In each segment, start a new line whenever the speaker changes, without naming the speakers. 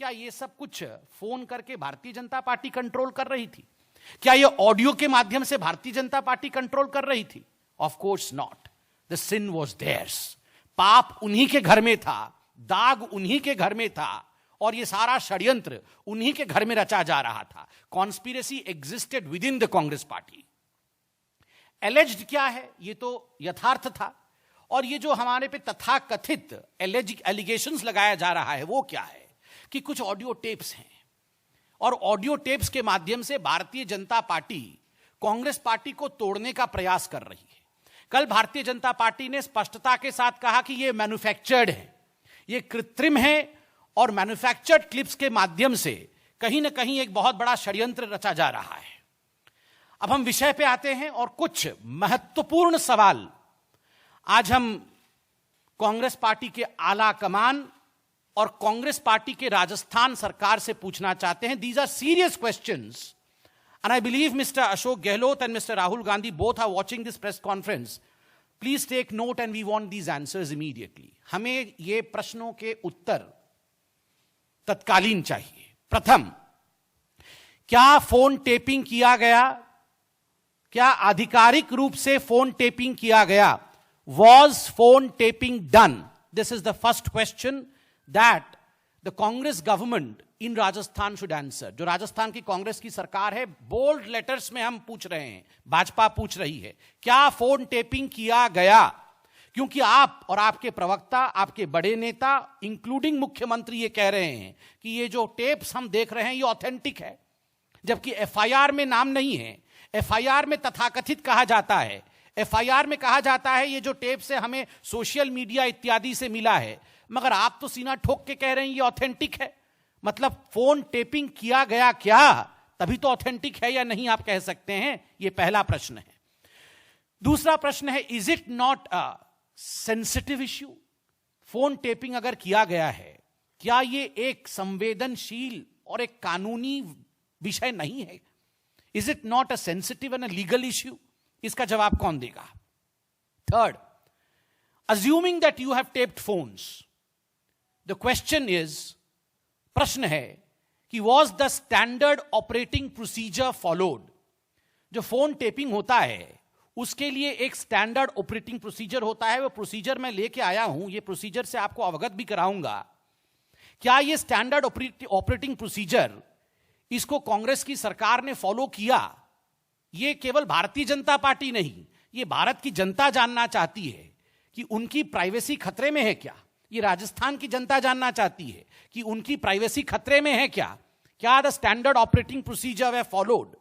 क्या ये सब कुछ फोन करके भारतीय जनता पार्टी कंट्रोल कर रही थी? क्या ये ऑडियो के माध्यम से भारतीय जनता पार्टी कंट्रोल कर रही थी? Of course not. The sin was theirs. पाप उन्हीं के घर में था, दाग उन्हीं के घर में था, और ये सारा षड्यंत्र उन्हीं के घर में रचा जा रहा था. Conspiracy existed with in the Congress party. Alleged क्या है? ये तो यथार्थ था. और ये जो हमारे पे तथाकथित एलिगेशंस लगाया जा रहा है वो क्या है कि कुछ ऑडियो टेप्स हैं और ऑडियो टेप्स के माध्यम से भारतीय जनता पार्टी कांग्रेस पार्टी को तोड़ने का प्रयास कर रही है. कल भारतीय जनता पार्टी ने स्पष्टता के साथ कहा कि ये मैन्युफैक्चर्ड है, ये कृत्रिम है, और मैन्युफैक्चर्ड क्लिप्स के माध्यम से कहीं ना कहीं एक बहुत बड़ा षड्यंत्र रचा जा रहा है. अब हम विषय पे आते हैं और कुछ महत्वपूर्ण सवाल आज हम कांग्रेस पार्टी के आला कमान और कांग्रेस पार्टी के राजस्थान सरकार से पूछना चाहते हैं. These are serious questions and I believe Mr. Ashok Gehlot and Mr. Rahul Gandhi both are watching this press conference. Please take note and we want these answers immediately. हमें ये प्रश्नों के उत्तर तत्कालीन चाहिए. प्रथम, क्या फोन टेपिंग किया गया? क्या आधिकारिक रूप से फोन टेपिंग किया गया? Was phone taping done? This is the first question that the Congress government in Rajasthan should answer. जो राजस्थान की कांग्रेस की सरकार है, बोल्ड लेटर्स में हम पूछ रहे हैं, भाजपा पूछ रही है, क्या फोन टेपिंग किया गया? क्योंकि आप और आपके प्रवक्ता, आपके बड़े नेता, इंक्लूडिंग मुख्यमंत्री, ये कह रहे हैं कि ये जो टेप्स हम देख रहे हैं ये ऑथेंटिक है, जबकि एफआईआर में नाम नहीं है. एफआईआर में तथाकथित कहा जाता है, एफआईआर में कहा जाता है ये जो टेप से हमें सोशल मीडिया इत्यादि से मिला है, मगर आप तो सीना ठोक के कह रहे हैं ये ऑथेंटिक है. मतलब फोन टेपिंग किया गया क्या? तभी तो ऑथेंटिक है या नहीं आप कह सकते हैं. ये पहला प्रश्न है. दूसरा प्रश्न है, is it not a sensitive issue? Phone tapping अगर किया गया है, क्या ये एक संवेदनशील और एक कानूनी विषय नहीं है? Is it not a sensitive and a legal issue? इसका जवाब कौन देगा? Third, assuming that you have taped phones, the question is, प्रश्न है कि was the standard operating procedure followed? जो फोन टेपिंग होता है उसके लिए एक स्टैंडर्ड ऑपरेटिंग प्रोसीजर होता है. वो प्रोसीजर मैं लेके आया हूं, ये प्रोसीजर से आपको अवगत भी कराऊंगा. क्या ये स्टैंडर्ड ऑपरेटिंग प्रोसीजर, इसको कांग्रेस की सरकार ने फॉलो किया? ये केवल भारतीय जनता पार्टी नहीं, ये भारत की जनता जानना चाहती है कि उनकी प्राइवेसी खतरे में है क्या? ये राजस्थान की जनता जानना चाहती है कि उनकी प्राइवेसी खतरे में है क्या? क्या the standard operating procedure way followed?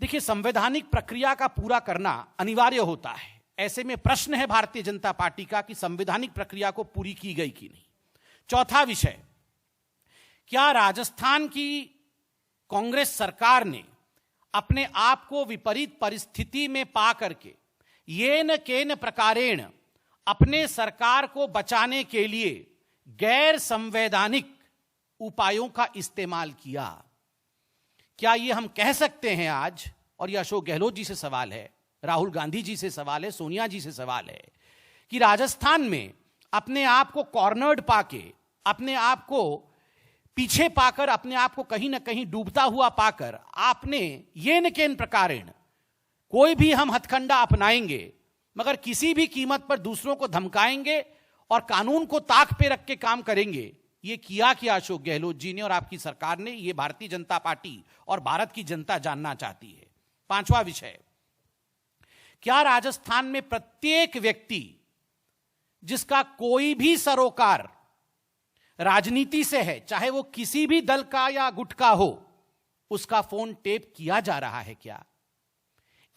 देखिए, संवैधानिक प्रक्रिया का पूरा करना अनिवार्य होता है. ऐसे में प्रश्न है भारतीय जनता पार्टी का कि संवैधानिक प्रक्रिया को पूरी की गई कि नहीं. चौथा विषय, क्या राजस्थान की कांग्रेस सरकार ने अपने आप को विपरीत परिस्थिति में पा करके येन केन प्रकारेण अपने सरकार को बचाने के लिए गैर संवैधानिक उपायों का इस्तेमाल किया? क्या ये हम कह सकते हैं आज, और ये अशोक गहलोत जी से सवाल है, राहुल गांधी जी से सवाल है, सोनिया जी से सवाल है, कि राजस्थान में अपने आप को कॉर्नर्ड पाके, अपने आप को पीछे पाकर, अपने आप को कहीं ना कहीं डूबता हुआ पाकर आपने ये न केन प्रकारेण कोई भी हम हथकंडा अपनाएंगे मगर किसी भी कीमत पर दूसरों को धमकाएंगे और कानून को ताक पे रख के काम करेंगे, ये किया क्या अशोक गहलोत जी ने और आपकी सरकार ने? ये भारतीय जनता पार्टी और भारत की जनता जानना चाहती है. पांचवा विषय, क्या राजस्थान में प्रत्येक व्यक्ति जिसका कोई भी सरोकार राजनीति से है, चाहे वो किसी भी दल का या गुट का हो, उसका फोन टेप किया जा रहा है क्या?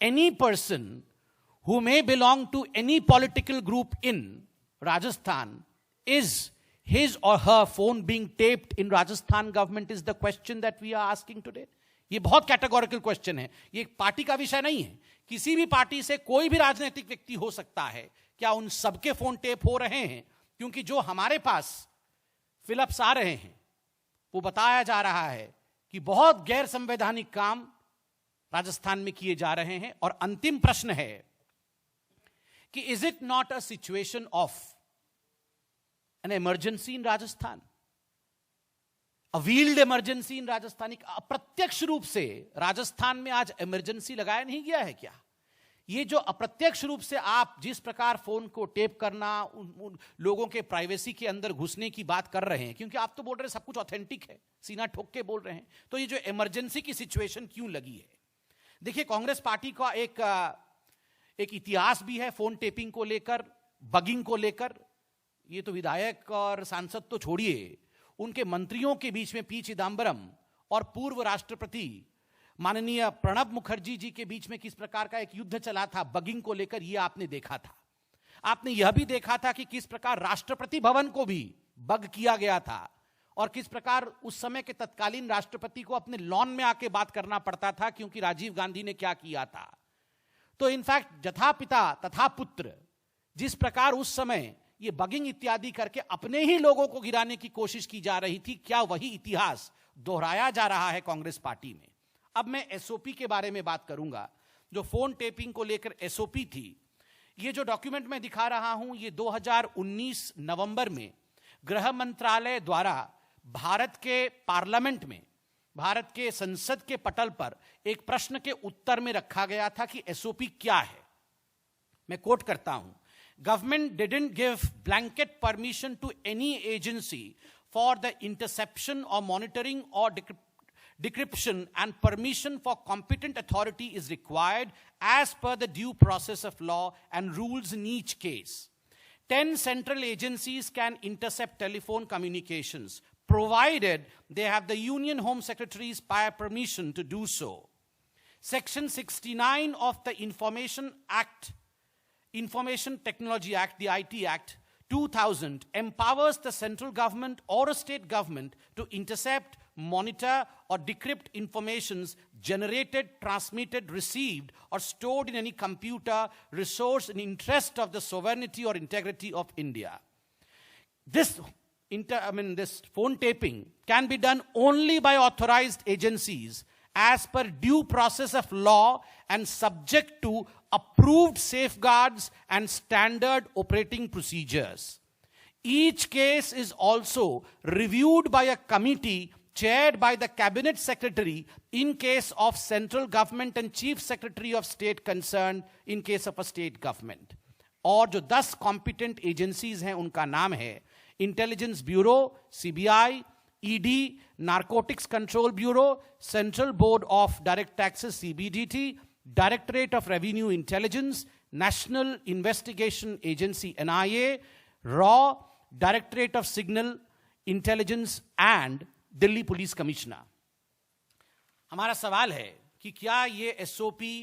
Any person who may belong to any political group in Rajasthan, is his or her phone being taped in Rajasthan government is the question that we are asking today. ये बहुत categorical question है. ये एक party का विषय नहीं है. किसी भी पार्टी से कोई भी राजनीतिक व्यक्ति हो सकता है. क्या उन सबके फोन टेप हो रहे हैं? क्योंकि जो हमारे पास फिलअप्स आ रहे हैं वो बताया जा रहा है कि बहुत गैर संवैधानिक काम राजस्थान में किए जा रहे हैं. और अंतिम प्रश्न है कि is it not a situation of an emergency in Rajasthan? A wheeled emergency in Rajasthan, अप्रत्यक्ष रूप से राजस्थान में आज इमरजेंसी लगाया नहीं गया है क्या? ये जो अप्रत्यक्ष रूप से आप जिस प्रकार फोन को टेप करना, उन लोगों के प्राइवेसी के अंदर घुसने की बात कर रहे हैं, क्योंकि आप तो बोल रहे हैं सब कुछ ऑथेंटिक है, सीना ठोक के बोल रहे हैं, तो ये जो इमरजेंसी की सिचुएशन क्यों लगी है? देखिए, कांग्रेस पार्टी का एक इतिहास भी है फोन टेपिंग को लेकर, बगिंग को लेकर। ये तो विधायक और सांसद तो छोड़िए, उनके मंत्रियों के बीच में पी चिदंबरम और पूर्व राष्ट्रपति माननीय प्रणब मुखर्जी जी के बीच में किस प्रकार का एक युद्ध चला था बगिंग को लेकर, यह आपने देखा था। आपने यह भी देखा था कि किस प्रकार राष्ट्रपति भवन को भी बग किया गया था और किस प्रकार उस समय के तत्कालीन राष्ट्रपति को अपने लॉन में आके बात करना पड़ता था, क्योंकि राजीव गांधी ने क्या किया था। तो इनफैक्ट जथा पिता तथा पुत्र, जिस प्रकार उस समय ये बगिंग इत्यादि करके अपने ही लोगों को गिराने की कोशिश की जा रही थी, क्या वही इतिहास दोहराया जा रहा है कांग्रेस पार्टी में? अब मैं एसओपी के बारे में बात करूंगा, जो फोन टेपिंग को लेकर एसओपी थी। ये जो डॉक्यूमेंट मैं दिखा रहा हूं, ये 2019 नवंबर में गृह मंत्रालय द्वारा भारत के पार्लियामेंट में, भारत के संसद के पटल पर एक प्रश्न के उत्तर में रखा गया था कि एसओपी क्या है। मैं कोट करता हूं, government didn't give blanket permission to any agency for the interception और मॉनिटरिंग और decryption, and permission for competent authority is required as per the due process of law and rules in each case. 10 central agencies can intercept telephone communications, provided they have the Union Home Secretary's prior permission to do so. Section 69 of the Information Technology Act, the IT Act 2000, empowers the central government or a state government to intercept, monitor or decrypt informations generated, transmitted, received or stored in any computer resource in interest of the sovereignty or integrity of India. This phone taping can be done only by authorized agencies as per due process of law and subject to approved safeguards and standard operating procedures. Each case is also reviewed by a committee chaired by the cabinet secretary in case of central government and chief secretary of state concerned in case of a state government. और जो 10 competent agencies हैं उनका नाम है intelligence bureau CBI, ED, narcotics control bureau, central board of direct taxes CBDT, directorate of revenue intelligence, national investigation agency NIA, raw, directorate of signal intelligence and Delhi police commissioner. हमारा सवाल है कि क्या ये एसओपी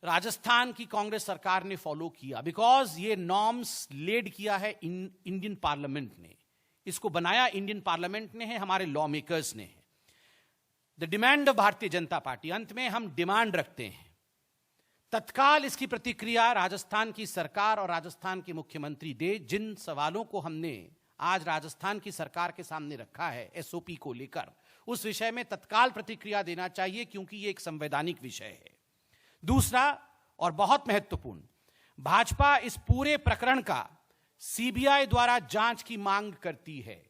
राजस्थान की कांग्रेस सरकार ने फॉलो किया? बिकॉज ये नॉर्म्स लेड किया है इंडियन पार्लियामेंट ने, इसको बनाया इंडियन पार्लियामेंट ने है, हमारे लॉ मेकर्स ने है। The demand of Bharatiya Janata party, अंत में हम डिमांड रखते हैं तत्काल इसकी प्रतिक्रिया राजस्थान की सरकार और राजस्थान के मुख्यमंत्री दे। जिन सवालों को हमने आज राजस्थान की सरकार के सामने रखा है एसओपी को लेकर, उस विषय में तत्काल प्रतिक्रिया देना चाहिए, क्योंकि यह एक संवैधानिक विषय है। दूसरा और बहुत महत्वपूर्ण, भाजपा इस पूरे प्रकरण का सीबीआई द्वारा जांच की मांग करती है।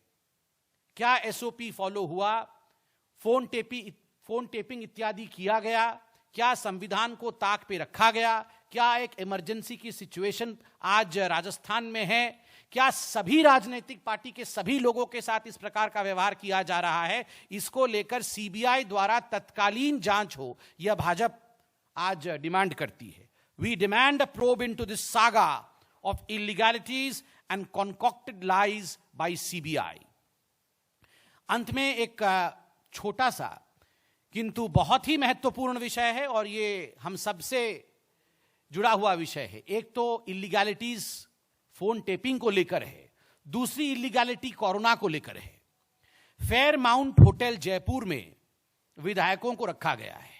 क्या एसओपी फॉलो हुआ? फोन टेपिंग इत्यादि किया गया? क्या संविधान को ताक पे रखा गया? क्या एक इमरजेंसी की सिचुएशन आज राजस्थान में है? क्या सभी राजनीतिक पार्टी के सभी लोगों के साथ इस प्रकार का व्यवहार किया जा रहा है? इसको लेकर सीबीआई द्वारा तत्कालीन जांच हो, यह भाजपा आज डिमांड करती है। We demand a probe into this saga of illegalities and concocted lies by CBI. अंत में एक छोटा सा किंतु बहुत ही महत्वपूर्ण विषय है और ये हम सबसे जुड़ा हुआ विषय है। एक तो इलीगैलिटीज फोन टेपिंग को लेकर है, दूसरी इलीगैलिटी कोरोना को लेकर है। फेयरमाउंट होटल जयपुर में विधायकों को रखा गया है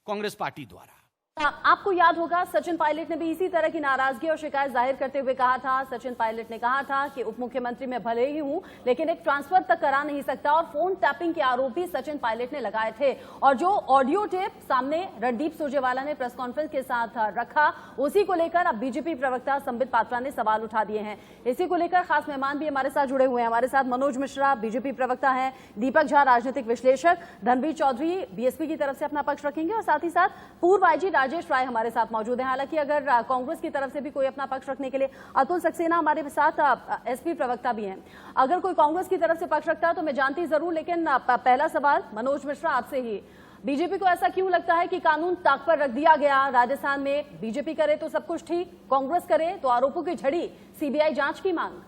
कांग्रेस पार्टी द्वारा।
आपको याद होगा सचिन पायलट ने भी इसी तरह की नाराजगी और शिकायत जाहिर करते हुए कहा था, सचिन पायलट ने कहा था कि उप मुख्यमंत्री मैं भले ही हूं लेकिन एक ट्रांसफर तक करा नहीं सकता, और फोन टैपिंग के आरोप भी सचिन पायलट ने लगाए थे। और जो ऑडियो टेप सामने रणदीप सुरजेवाला ने प्रेस कॉन्फ्रेंस के साथ रखा, उसी को लेकर अब बीजेपी प्रवक्ता संबित पात्रा ने सवाल उठा दिए हैं। इसी को लेकर खास मेहमान भी हमारे साथ जुड़े हुए हैं। हमारे साथ मनोज मिश्रा बीजेपी प्रवक्ता है, दीपक झा राजनीतिक विश्लेषक, धनवीर चौधरी बीएसपी की तरफ से अपना पक्ष रखेंगे, और साथ ही साथ पूर्व आईजी राजेश राय हमारे साथ मौजूद हैं। हालांकि अगर कांग्रेस की तरफ से भी कोई अपना पक्ष रखने के लिए, अतुल सक्सेना हमारे साथ एसपी प्रवक्ता भी हैं, अगर कोई कांग्रेस की तरफ से पक्ष रखता है तो मैं जानती जरूर, लेकिन पहला सवाल मनोज मिश्रा आपसे ही, बीजेपी को ऐसा क्यों लगता है कि कानून ताक पर रख दिया गया राजस्थान में? बीजेपी करे तो सब कुछ ठीक, कांग्रेस करे तो आरोपों की झड़ी, सीबीआई जांच की मांग।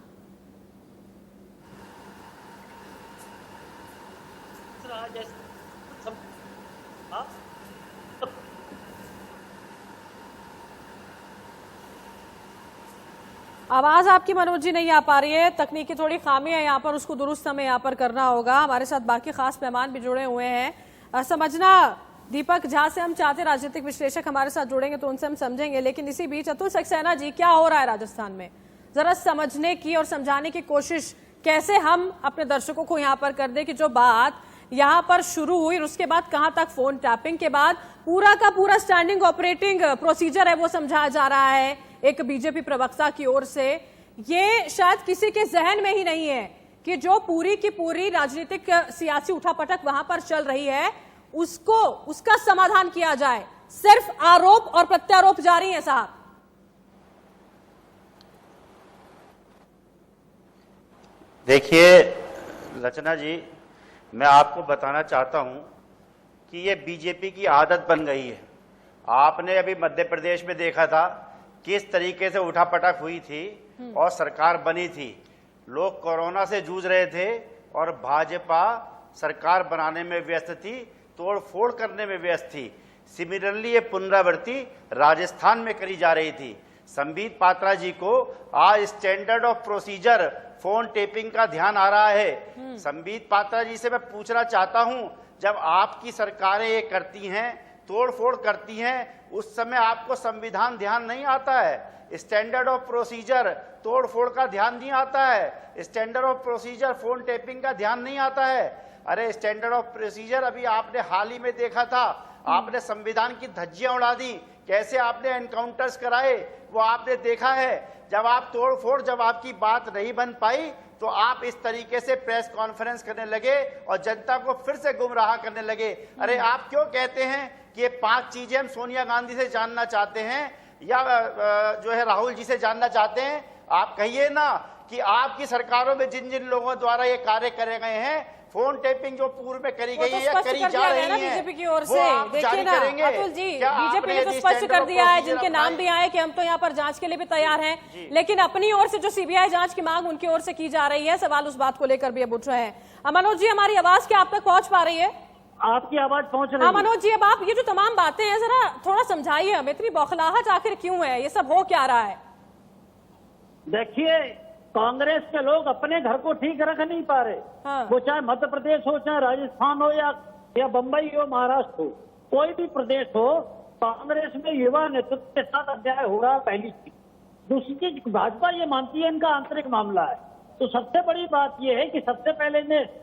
आवाज आपकी मनोज जी नहीं आ पा रही है, तकनीकी थोड़ी खामी है यहाँ पर, उसको दुरुस्त हमें यहाँ पर करना होगा। हमारे साथ बाकी खास मेहमान भी जुड़े हुए हैं। समझना दीपक झा से हम चाहते, राजनीतिक विश्लेषक हमारे साथ जुड़ेंगे तो उनसे हम समझेंगे, लेकिन इसी बीच अतुल सक्सेना जी, क्या हो रहा है राजस्थान में, जरा समझने की और समझाने की कोशिश कैसे हम अपने दर्शकों को यहाँ पर कर दे कि जो बात यहाँ पर शुरू हुई उसके बाद कहाँ तक फोन टैपिंग के बाद पूरा का पूरा स्टैंडिंग ऑपरेटिंग प्रोसीजर है वो समझाया जा रहा है एक बीजेपी प्रवक्ता की ओर से। ये शायद किसी के जहन में ही नहीं है कि जो पूरी की पूरी राजनीतिक सियासी उठापटक वहां पर चल रही है उसका समाधान किया जाए, सिर्फ आरोप और प्रत्यारोप जारी है साहब।
देखिए रचना जी, मैं आपको बताना चाहता हूं कि ये बीजेपी की आदत बन गई है। आपने अभी मध्य प्रदेश में देखा था किस तरीके से उठापटक हुई थी और सरकार बनी थी। लोग कोरोना से जूझ रहे थे और भाजपा सरकार बनाने में व्यस्त थी, तोड़ फोड़ करने में व्यस्त थी। सिमिलरली ये पुनरावृत्ति राजस्थान में करी जा रही थी। संबित पात्रा जी को आज standard of procedure phone tapping का ध्यान आ रहा है। संबित पात्रा जी से मैं पूछना चाहता हूं, जब आपकी सरकारें ये करती हैं, तोड़ फोड़ करती हैं, उस समय आपको संविधान ध्यान नहीं आता है? स्टैंडर्ड ऑफ प्रोसीजर तोड़ फोड़ का ध्यान नहीं आता है? Standard of procedure phone tapping का ध्यान नहीं आता है? अरे स्टैंडर्ड ऑफ प्रोसीजर अभी आपने हाल ही में देखा था, आपने संविधान की धज्जियां उड़ा दी, कैसे आपने एनकाउंटर्स कराए वो आपने देखा है। जब आप तोड़ फोड़, जब आपकी बात नहीं बन पाई तो आप इस तरीके से प्रेस कॉन्फ्रेंस करने लगे और जनता को फिर से गुमराह करने लगे। अरे आप क्यों कहते हैं कि ये 5 चीजें हम सोनिया गांधी से जानना चाहते हैं या जो है राहुल जी से जानना चाहते हैं? आप कहिए ना कि आपकी सरकारों में जिन जिन लोगों द्वारा ये कार्य करे गए हैं, फोन टेपिंग जो पूर्व में करी गई है या करी जा रही है,
बीजेपी की ओर से देखिए ना अतुल जी, बीजेपी ने तो स्पष्ट कर दिया है, जिनके नाम भी आए कि हम तो यहाँ पर जांच के लिए भी तैयार हैं, लेकिन अपनी ओर से जो सीबीआई जांच की मांग उनकी ओर से की जा रही है, सवाल उस बात को लेकर भी अब उठ रहे हैं। मनोज जी, हमारी आवाज क्या आप तक पहुंच पा रही है?
आपकी आवाज पहुंच रही है।
हाँ मनोज जी, अब आप ये जो तमाम बातें हैं जरा थोड़ा समझाइए हमें, इतनी बौखलाहट आखिर क्यों है, ये सब हो क्या रहा है?
देखिए, कांग्रेस के लोग अपने घर को ठीक रख नहीं पा रहे।
हाँ।
वो चाहे मध्य प्रदेश हो, चाहे राजस्थान हो या बंबई हो, महाराष्ट्र हो, कोई भी प्रदेश हो, कांग्रेस में युवा नेतृत्व के साथ अन्याय हो रहा है, पहली चीज। दूसरी चीज, भाजपा ये मानती है इनका आंतरिक मामला है। तो सबसे बड़ी बात यह है कि सबसे पहले इन्हें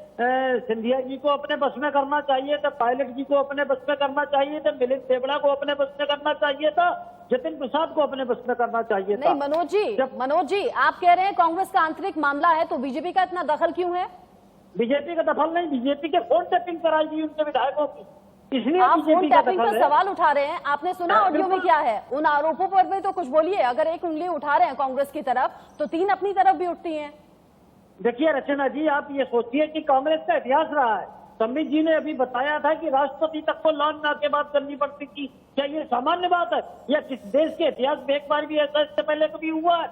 सिंधिया जी को अपने बस में करना चाहिए था, पायलट जी को अपने बस में करना चाहिए था, मिलिंद देवड़ा को अपने बस में करना चाहिए था, जतिन प्रसाद को अपने बस में करना चाहिए था।
नहीं मनोज जी, आप कह रहे हैं कांग्रेस का आंतरिक मामला है, तो बीजेपी का इतना दखल क्यों है?
बीजेपी का दखल नहीं, बीजेपी के फोन टैपिंग कराई गई उनके विधायकों की, इसलिए
आप
बीजेपी
फोन
का
टैपिंग
दखल
पर
है।
सवाल उठा रहे हैं, आपने सुना ऑडियो में क्या है? उन आरोपों पर भी तो कुछ बोलिए। अगर एक उंगली उठा रहे हैं कांग्रेस की तरफ तो 3 अपनी तरफ भी उठती हैं।
देखिए रचना जी, आप ये सोचिए कि कांग्रेस का इतिहास रहा है। संबित जी ने अभी बताया था कि राष्ट्रपति तक को लॉन्च के बाद करनी पड़ती थी। क्या ये सामान्य बात है या किस देश के इतिहास में एक बार भी ऐसा इससे पहले कभी हुआ है?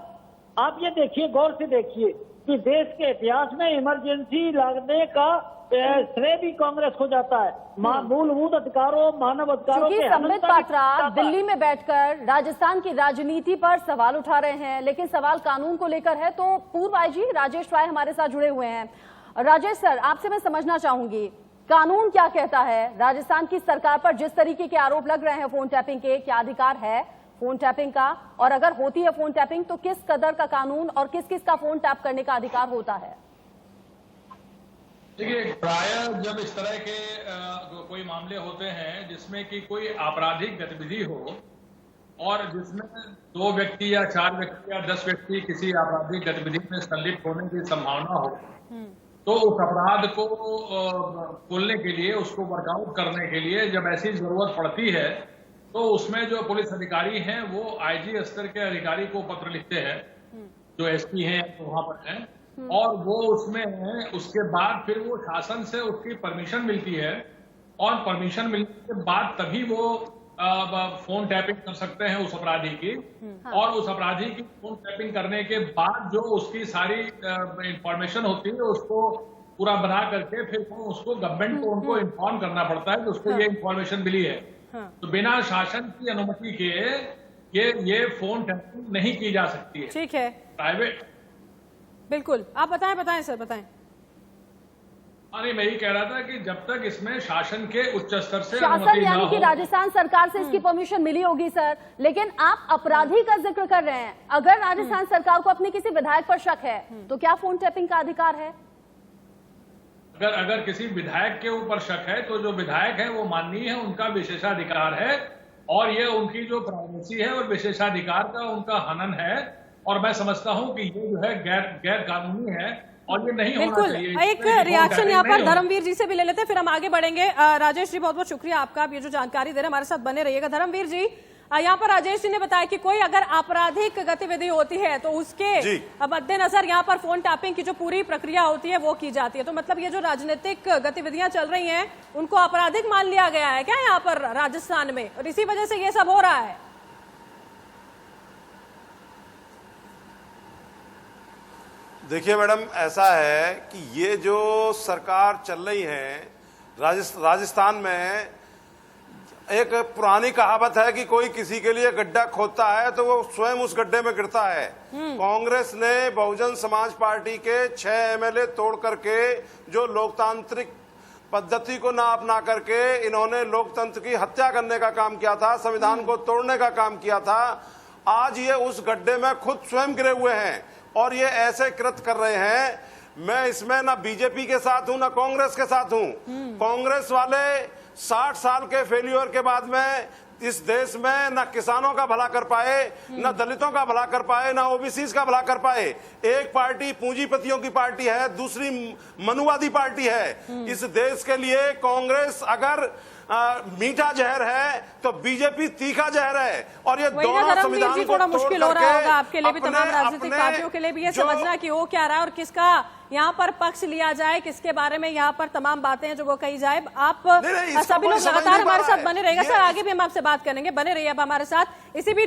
आप ये देखिए, गौर से देखिए कि देश के इतिहास में इमरजेंसी लागने का श्रेय भी कांग्रेस को जाता है। मूलभूत अधिकारों, मानव अधिकारों के
संबित पात्रा दिल्ली में बैठकर राजस्थान की राजनीति पर सवाल उठा रहे हैं, लेकिन सवाल कानून को लेकर है। तो पूर्व आईजी राजेश राय हमारे साथ जुड़े हुए हैं। राजेश सर, आपसे मैं समझना चाहूंगी, कानून क्या कहता है? राजस्थान की सरकार पर जिस तरीके के आरोप लग रहे हैं फोन टैपिंग के, क्या अधिकार है फोन टैपिंग का? और अगर होती है फोन टैपिंग तो किस कदर का कानून और किस किस का फोन टैप करने का अधिकार होता है?
देखिए, प्रायः जब इस तरह के कोई मामले होते हैं जिसमें कि कोई आपराधिक गतिविधि हो और जिसमें 2 व्यक्ति या 4 व्यक्ति या 10 व्यक्ति किसी आपराधिक गतिविधि में संलिप्त होने की संभावना हो, तो उस अपराध को खोलने के लिए, उसको वर्कआउट करने के लिए जब ऐसी जरूरत पड़ती है तो उसमें जो पुलिस अधिकारी हैं वो आईजी स्तर के अधिकारी को पत्र लिखते हैं, जो एसपी हैं वहां पर हैं, और वो उसमें उसके बाद फिर वो शासन से उसकी परमिशन मिलती है और परमिशन मिलने के बाद तभी वो फोन टैपिंग कर सकते हैं उस अपराधी की। और उस अपराधी की फोन टैपिंग करने के बाद जो उसकी सारी इंफॉर्मेशन होती है उसको पूरा बना करके फिर वो उसको गवर्नमेंट को उनको इन्फॉर्म करना पड़ता है कि उसको ये इंफॉर्मेशन मिली है। तो बिना शासन की अनुमति के ये फोन टैपिंग नहीं की जा सकती है।
ठीक है,
प्राइवेट।
बिल्कुल, आप बताएं सर, बताएं।
अरे मैं ये कह रहा था कि जब तक इसमें शासन के उच्च स्तर से
शासन यानी कि राजस्थान सरकार से इसकी परमिशन मिली होगी सर, लेकिन आप अपराधी का जिक्र कर रहे हैं। अगर राजस्थान सरकार को अपने किसी विधायक पर शक है तो क्या फोन टैपिंग का अधिकार है?
अगर किसी विधायक के ऊपर शक है तो जो विधायक है वो माननीय है, उनका विशेषाधिकार है और ये उनकी जो प्राइवेसी है और विशेषाधिकार का उनका हनन है। और मैं समझता हूं कि ये जो है गैर कानूनी है और ये नहीं होना चाहिए।
बिल्कुल, एक रिएक्शन यहाँ पर धर्मवीर जी से भी ले लेते हैं, फिर हम आगे बढ़ेंगे। राजेश जी, बहुत बहुत शुक्रिया आपका, आप ये जो जानकारी दे रहे हैं, हमारे साथ बने रहिएगा। धर्मवीर जी, यहाँ पर राजेश जी ने बताया कि कोई अगर आपराधिक गतिविधि होती है तो उसके मद्देनजर यहाँ पर फोन टैपिंग की जो पूरी प्रक्रिया होती है वो की जाती है। तो मतलब ये जो राजनीतिक गतिविधियां चल रही हैं उनको आपराधिक मान लिया गया है क्या यहाँ पर राजस्थान में, और इसी वजह से ये सब हो रहा है?
देखिए मैडम, ऐसा है कि ये जो सरकार चल रही है राजस्थान में, एक पुरानी कहावत है कि कोई किसी के लिए गड्ढा खोदता है तो वो स्वयं उस गड्ढे में गिरता है। कांग्रेस ने बहुजन समाज पार्टी के 6 एमएलए तोड़ करके, जो लोकतांत्रिक पद्धति को ना अपना करके इन्होंने लोकतंत्र की हत्या करने का काम किया था, संविधान को तोड़ने का काम किया था। आज ये उस गड्ढे में खुद स्वयं गिरे हुए हैं और ये ऐसे कृत्य कर रहे हैं। मैं इसमें ना बीजेपी के साथ हूं ना कांग्रेस के साथ हूं। कांग्रेस वाले 60 साल के फेल्यूर के बाद में इस देश में ना किसानों का भला कर पाए, ना दलितों का भला कर पाए, ना ओबीसी का भला कर पाए। एक पार्टी पूंजीपतियों की पार्टी है, दूसरी मनुवादी पार्टी है। इस देश के लिए कांग्रेस अगर मीठा जहर है तो बीजेपी तीखा जहर है। और ये दोनों संविधान को
थोड़ा मुश्किल हो रहा होगा आपके लिए भी, तमाम राजनीतिक पार्टियों के लिए भी ये समझना कि हो क्या रहा है और किसका यहाँ पर पक्ष लिया जाए, किसके बारे में यहाँ पर तमाम बातें हैं जो वो कही जाए। आप सभी लोग लगातार हमारे साथ बने रहेगा सर, आगे भी हम आपसे बात करेंगे, बने रहिए अब हमारे साथ। इसी बीच